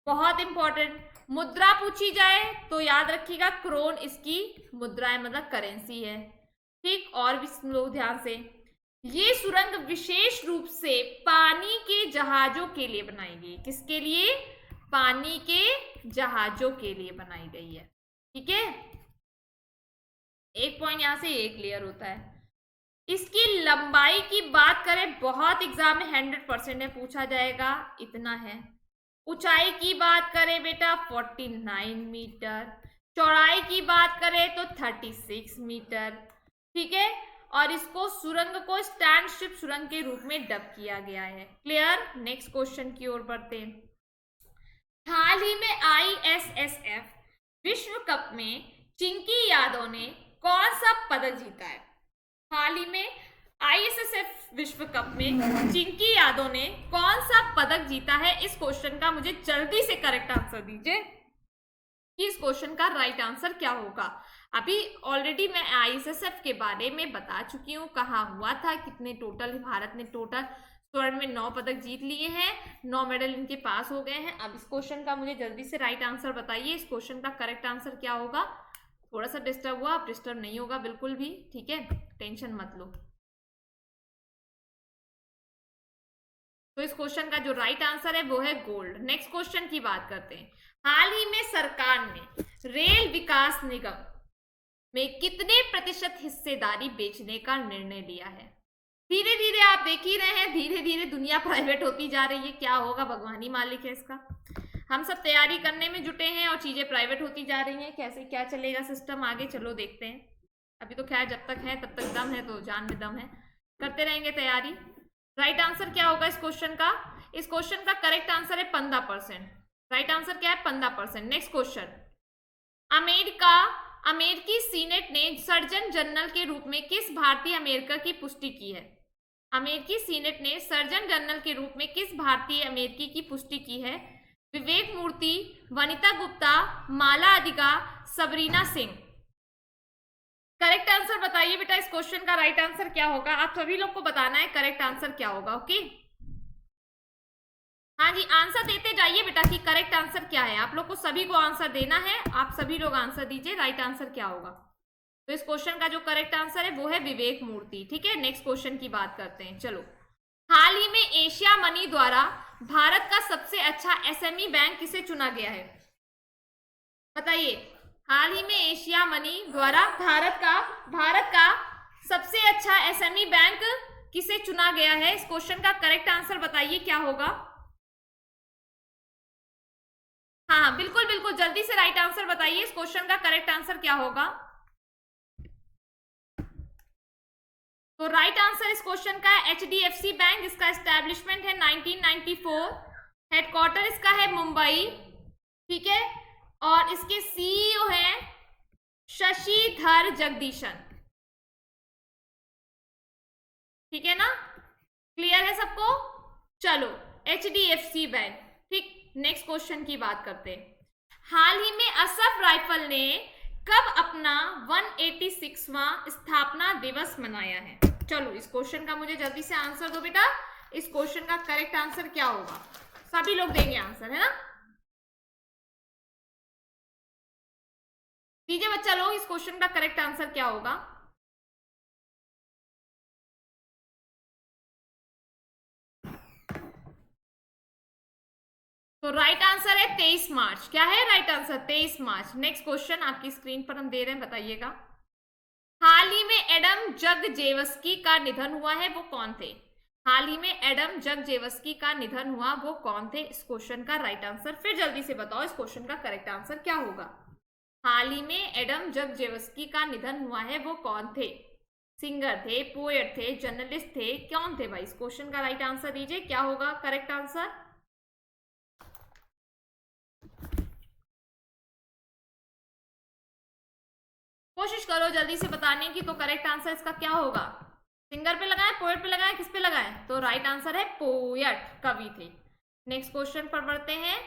बहुत इंपॉर्टेंट। मुद्रा पूछी जाए तो याद रखिएगा, क्रोन इसकी मुद्रा है, मतलब करेंसी है। ठीक, और भी सुन लो ध्यान से। ये सुरंग विशेष रूप से पानी के जहाजों के लिए बनाई गई। किसके लिए? पानी के जहाजों के लिए बनाई गई है। ठीक है, एक पॉइंट यहां से ये क्लियर होता है। इसकी लंबाई की बात करें, बहुत एग्जाम में 100% में पूछा जाएगा, इतना है। ऊंचाई की बात करें बेटा 49 मीटर। चौड़ाई की बात करें तो 36 मीटर। ठीक है, और इसको सुरंग को स्टैंड शिप सुरंग के रूप में डब किया गया है। क्लियर? नेक्स्ट क्वेश्चन की ओर बढ़ते हैं। हाल ही में ISSF विश्व कप में चिंकी यादव ने कौन सा पदक जीता है? हाल ही में ISSF विश्व कप में चिंकी यादव ने कौन सा पदक जीता है? इस क्वेश्चन का मुझे जल्दी से करेक्ट आंसर दीजिए कि इस क्वेश्चन का राइट आंसर क्या होगा। अभी ऑलरेडी मैं ISSF के बारे में बता चुकी हूँ, कहाँ हुआ था, कितने टोटल भारत ने टोटल स्वर्ण में 9 पदक जीत लिए हैं, 9 मेडल इनके पास हो गए हैं। अब इस क्वेश्चन का मुझे जल्दी से राइट आंसर बताइए, इस क्वेश्चन का करेक्ट आंसर क्या होगा? थोड़ा सा डिस्टर्ब हुआ, आप डिस्टर्ब नहीं होगा बिल्कुल भी। ठीक है, टेंशन मत लो। तो इस क्वेश्चन का जो राइट आंसर है वो है गोल्ड। नेक्स्ट क्वेश्चन की बात करते हैं। हाल ही में सरकार ने रेल विकास निगम में कितने प्रतिशत हिस्सेदारी बेचने का निर्णय लिया है? धीरे धीरे आप देख ही रहे हैं, धीरे धीरे दुनिया प्राइवेट होती जा रही है। क्या होगा भगवान ही मालिक है इसका। हम सब तैयारी करने में जुटे हैं और चीजें प्राइवेट होती जा रही हैं। कैसे क्या चलेगा सिस्टम आगे, चलो देखते हैं। अभी तो खैर जब तक है तब तक दम है, तो जान में दम है, करते रहेंगे तैयारी। राइट आंसर क्या होगा इस क्वेश्चन का? इस क्वेश्चन का करेक्ट आंसर है 15%। राइट आंसर क्या है? 15%। Next question. अमेरिकी सीनेट ने सर्जन जनरल के रूप में किस भारतीय अमेरिका की पुष्टि की है? अमेरिकी सीनेट ने सर्जन जनरल के रूप में किस भारतीय अमेरिकी की पुष्टि की है? विवेक मूर्ति, वनिता गुप्ता, माला अधिका, सबरीना सिंह। करेक्ट आंसर बताइए बेटा, इस क्वेश्चन का राइट आंसर क्या होगा? आप सभी लोग को बताना है करेक्ट आंसर क्या होगा। ओके, हाँ जी, आंसर देते जाइए बेटा कि करेक्ट आंसर क्या है। आप लोग को सभी को आंसर देना है, आप सभी लोग आंसर दीजिए, राइट आंसर क्या होगा। तो इस क्वेश्चन का जो करेक्ट आंसर है वो है विवेक मूर्ति। ठीक है, नेक्स्ट क्वेश्चन की बात करते हैं। चलो, हाल ही में एशिया मनी द्वारा भारत का सबसे अच्छा SME बैंक किसे चुना गया है? बताइए, हाल ही में एशिया मनी द्वारा भारत का सबसे अच्छा SME बैंक किसे चुना गया है? इस क्वेश्चन का करेक्ट आंसर बताइए क्या होगा। हाँ बिल्कुल बिल्कुल, जल्दी से राइट आंसर बताइए, इस क्वेश्चन का करेक्ट आंसर क्या होगा। तो राइट आंसर इस क्वेश्चन का है HDFC बैंक। इसका एस्टेब्लिशमेंट है 1994। हेडक्वार्टर इसका है मुंबई, ठीक है। और इसके सीईओ हैं शशिधर जगदीशन, ठीक है ना, क्लियर है सबको। चलो HDFC बैंक, ठीक। नेक्स्ट क्वेश्चन की बात करते हैं। हाल ही में असफ राइफल ने कब अपना 186वां स्थापना दिवस मनाया है? चलो इस क्वेश्चन का मुझे जल्दी से आंसर दो बेटा। इस क्वेश्चन का करेक्ट आंसर क्या होगा? सभी लोग देंगे आंसर, है ना। दीजिए बच्चा लोग, इस क्वेश्चन का करेक्ट आंसर क्या होगा? तो राइट आंसर है 23 मार्च। क्या है राइट आंसर? 23 मार्च। नेक्स्ट क्वेश्चन आपकी स्क्रीन पर हम दे रहे हैं, बताइएगा। हाल ही में एडम जगजेवस्की का निधन हुआ है, वो कौन थे? हाल ही में एडम जगजेवस्की का निधन हुआ, वो कौन थे? इस क्वेश्चन का राइट आंसर फिर जल्दी से बताओ, इस क्वेश्चन का करेक्ट आंसर क्या होगा? हाल ही में एडम जगजेवस्की का निधन हुआ है, वो कौन थे? सिंगर थे, पोएट थे, जर्नलिस्ट थे, कौन थे भाई? इस क्वेश्चन का राइट आंसर दीजिए, क्या होगा करेक्ट आंसर? कोशिश करो जल्दी से बताने की। तो करेक्ट आंसर इसका क्या होगा? सिंगर पे लगाए, पोएट पे लगाए, किस पे लगाए? तो राइट आंसर है पोएट, कवि थे। नेक्स्ट क्वेश्चन पर बढ़ते हैं।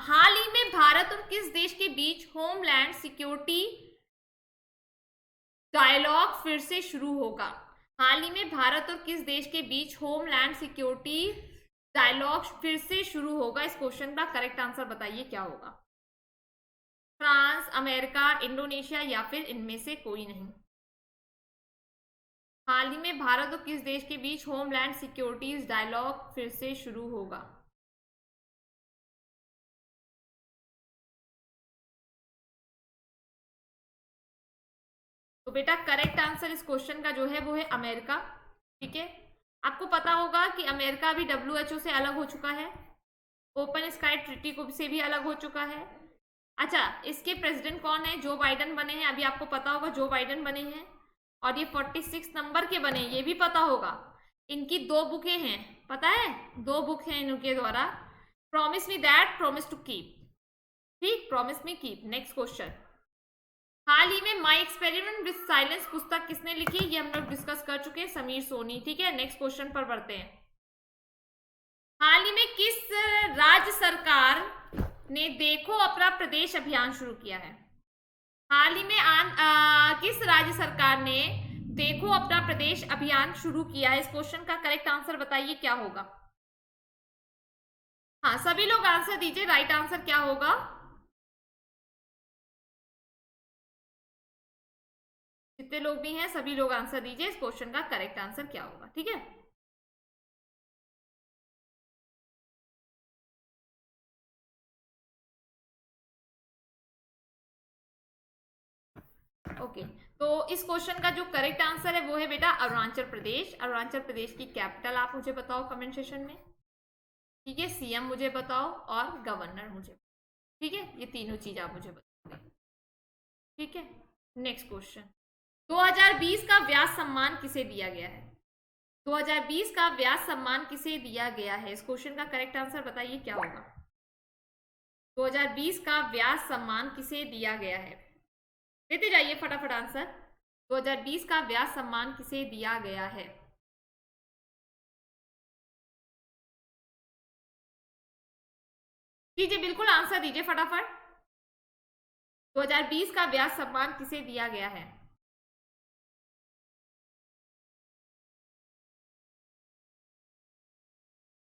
हाल ही में भारत और किस देश के बीच होमलैंड सिक्योरिटी डायलॉग फिर से शुरू होगा? हाल ही में भारत और किस देश के बीच होमलैंड सिक्योरिटी डायलॉग फिर से शुरू होगा? इस क्वेश्चन का करेक्ट आंसर बताइए, क्या होगा? फ्रांस, अमेरिका, इंडोनेशिया या फिर इनमें से कोई नहीं। हाल ही में भारत और किस देश के बीच होमलैंड सिक्योरिटीज डायलॉग फिर से शुरू होगा? तो बेटा करेक्ट आंसर इस क्वेश्चन का जो है वो है अमेरिका, ठीक है। आपको पता होगा कि अमेरिका भी WHO से अलग हो चुका है, ओपन स्काई ट्रीटी को से भी अलग हो चुका है। अच्छा, इसके प्रेसिडेंट कौन है? जो बाइडन बने हैं, अभी आपको पता होगा जो बाइडन बने हैं। और ये 46 नंबर के बने, ये भी पता होगा। इनकी 2 बुकें हैं, पता है? 2 बुक हैं इनके द्वारा। Promise me that, promise to keep, ठीक, promise me keep. Next question. हाल ही में माई एक्सपेरिमेंट विथ साइलेंस पुस्तक किसने लिखी? ये हम लोग डिस्कस कर चुके हैं, समीर सोनी, ठीक है। नेक्स्ट क्वेश्चन पर बढ़ते हैं। हाल ही में किस राज्य सरकार ने देखो अपना प्रदेश अभियान शुरू किया है? हाल ही में किस राज्य सरकार ने देखो अपना प्रदेश अभियान शुरू किया है? इस क्वेश्चन का करेक्ट आंसर बताइए, क्या होगा? हाँ, सभी लोग आंसर दीजिए, राइट आंसर क्या होगा? जितने लोग भी हैं सभी लोग आंसर दीजिए, इस क्वेश्चन का करेक्ट आंसर क्या होगा, ठीक है। ओके, तो इस क्वेश्चन का जो करेक्ट आंसर है वो है बेटा अरुणाचल प्रदेश। अरुणाचल प्रदेश की कैपिटल आप मुझे बताओ कमेंट सेशन में, ठीक है। CM मुझे बताओ और गवर्नर मुझे, ठीक है, ये तीनों चीज आप मुझे बताओगे, ठीक है। Next question. 2020 का व्यास सम्मान किसे दिया गया है? 2020 का व्यास सम्मान किसे दिया गया है? इस क्वेश्चन का करेक्ट आंसर बताइए, क्या होगा? 2020 का व्यास सम्मान किसे दिया गया है? देते जाइए फटाफट आंसर। 2020 का व्यास सम्मान किसे दिया गया है? दीजिए, बिल्कुल आंसर दीजिए फटाफट। 2020 का व्यास सम्मान किसे दिया गया है?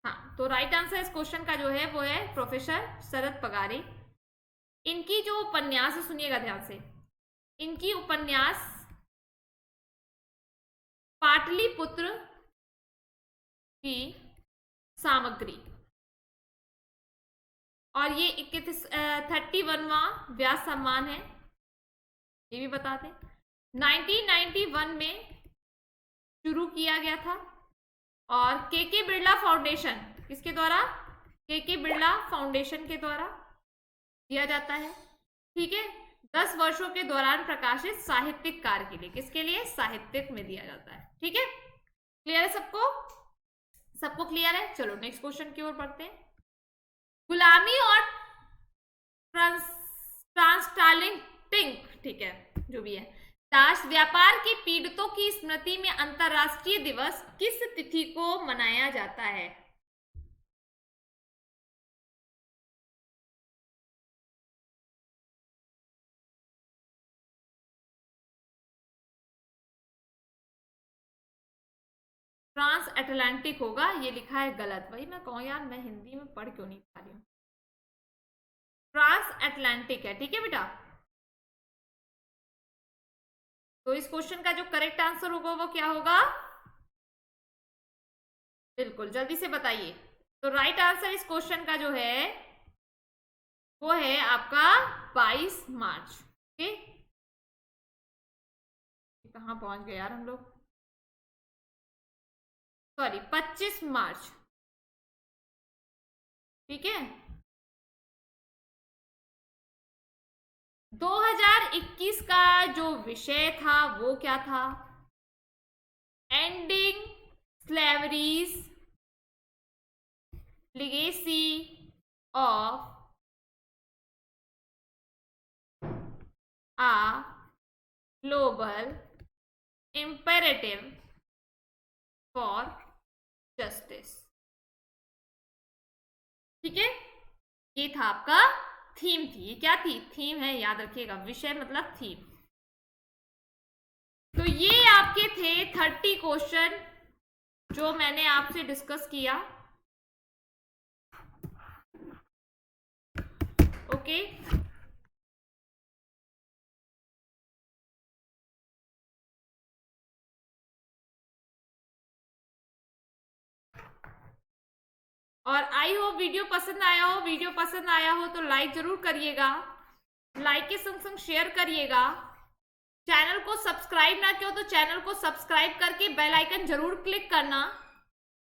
हाँ, तो राइट आंसर इस क्वेश्चन का जो है वो है प्रोफेसर शरद पगारे। इनकी जो उपन्यास है, सुनिएगा ध्यान से, इनकी उपन्यास पाटलिपुत्र की सामग्री, और ये 31वां व्यास सम्मान है, ये भी बता दें। 1991 में शुरू किया गया था और के बिरला फाउंडेशन, किसके द्वारा? के बिरला फाउंडेशन के द्वारा दिया जाता है, ठीक है। 10 वर्षों के दौरान प्रकाशित साहित्यिक कार्य के लिए, किसके लिए? साहित्यिक में दिया जाता है। ठीक है, क्लियर है सबको? सबको क्लियर है? चलो नेक्स्ट क्वेश्चन की ओर बढ़ते हैं। गुलामी और ट्रांसटालिंग, ठीक है, जो भी है, दास व्यापार के पीड़ितों की स्मृति में अंतरराष्ट्रीय दिवस किस तिथि को मनाया जाता है? ट्रांस अटलांटिक होगा, ये लिखा है गलत। वही मैं कहूँ यार, मैं हिंदी में पढ़ क्यों नहीं पा रही हूँ। ट्रांस अटलांटिक है, ठीक है बेटा। तो इस क्वेश्चन का जो करेक्ट आंसर होगा वो क्या होगा? बिल्कुल, जल्दी से बताइए। तो राइट आंसर इस क्वेश्चन का जो है वो है आपका 22 मार्च। ओके, कहाँ पहुंच गए यार हम लोग? सॉरी, 25 मार्च। ठीक है, 2021 का जो विषय था वो क्या था? Ending slavery's legacy of a global imperative for justice. ठीक है, ये था आपका थीम थी। ये क्या थी? थीम है, याद रखिएगा, विषय मतलब थीम। तो ये आपके थे 30 क्वेश्चन जो मैंने आपसे डिस्कस किया। ओके, और आई होप वीडियो पसंद आया हो। वीडियो पसंद आया हो तो लाइक जरूर करिएगा, लाइक के संग संग शेयर करिएगा। चैनल को सब्सक्राइब ना किया तो चैनल को सब्सक्राइब करके बेल आइकन जरूर क्लिक करना।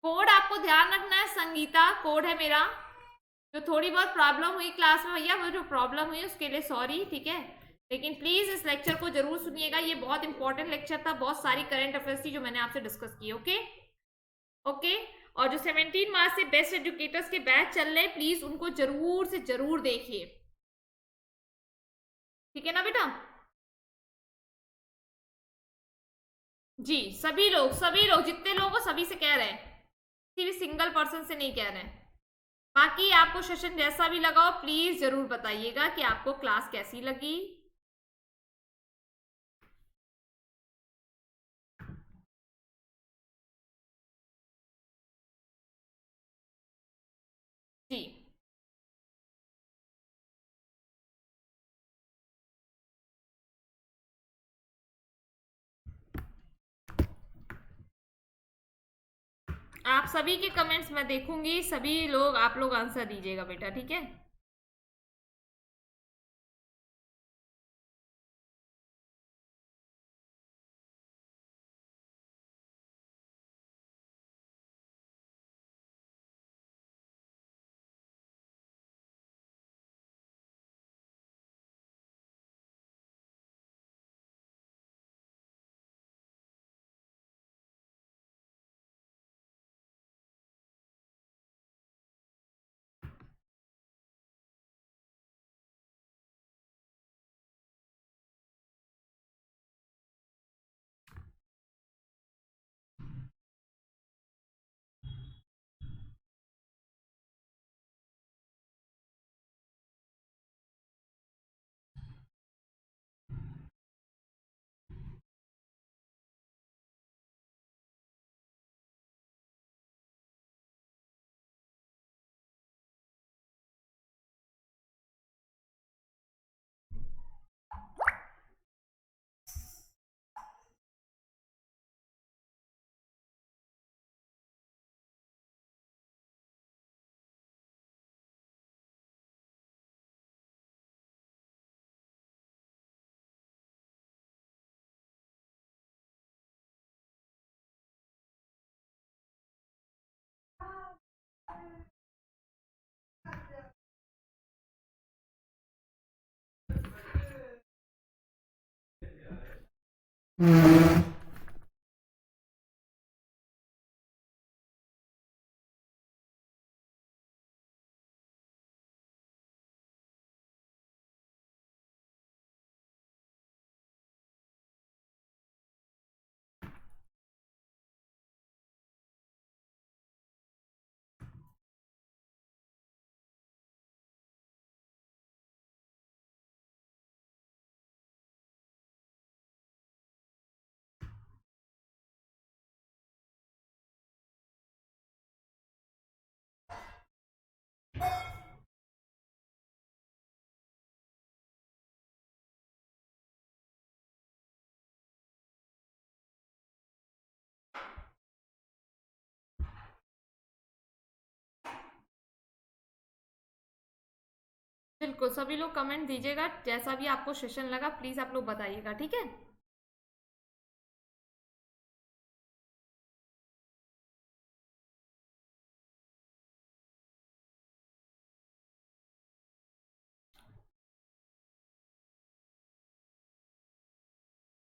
कोड आपको ध्यान रखना है, संगीता कोड है मेरा। जो थोड़ी बहुत प्रॉब्लम हुई क्लास में भैया, वो जो प्रॉब्लम हुई उसके लिए सॉरी, ठीक है। लेकिन प्लीज इस लेक्चर को जरूर सुनिएगा, ये बहुत इंपॉर्टेंट लेक्चर था। बहुत सारी करंट अफेयर्स थी जो मैंने आपसे डिस्कस की। ओके ओके, और जो 17 मार्च से बेस्ट एजुकेटर्स के बैच चल रहे हैं, प्लीज उनको जरूर से जरूर देखिए। ठीक है ना बेटा? जी, सभी लोग जितने लोग हो सभी से कह रहे हैं, किसी भी सिंगल पर्सन से नहीं कह रहे हैं। बाकी आपको सेशन जैसा भी लगा हो प्लीज जरूर बताइएगा कि आपको क्लास कैसी लगी। जी, आप सभी के कमेंट्स मैं देखूंगी। सभी लोग, आप लोग आंसर दीजिएगा बेटा, ठीक है? बिल्कुल, सभी लोग कमेंट दीजिएगा, जैसा भी आपको सेशन लगा प्लीज़ आप लोग बताइएगा, ठीक है?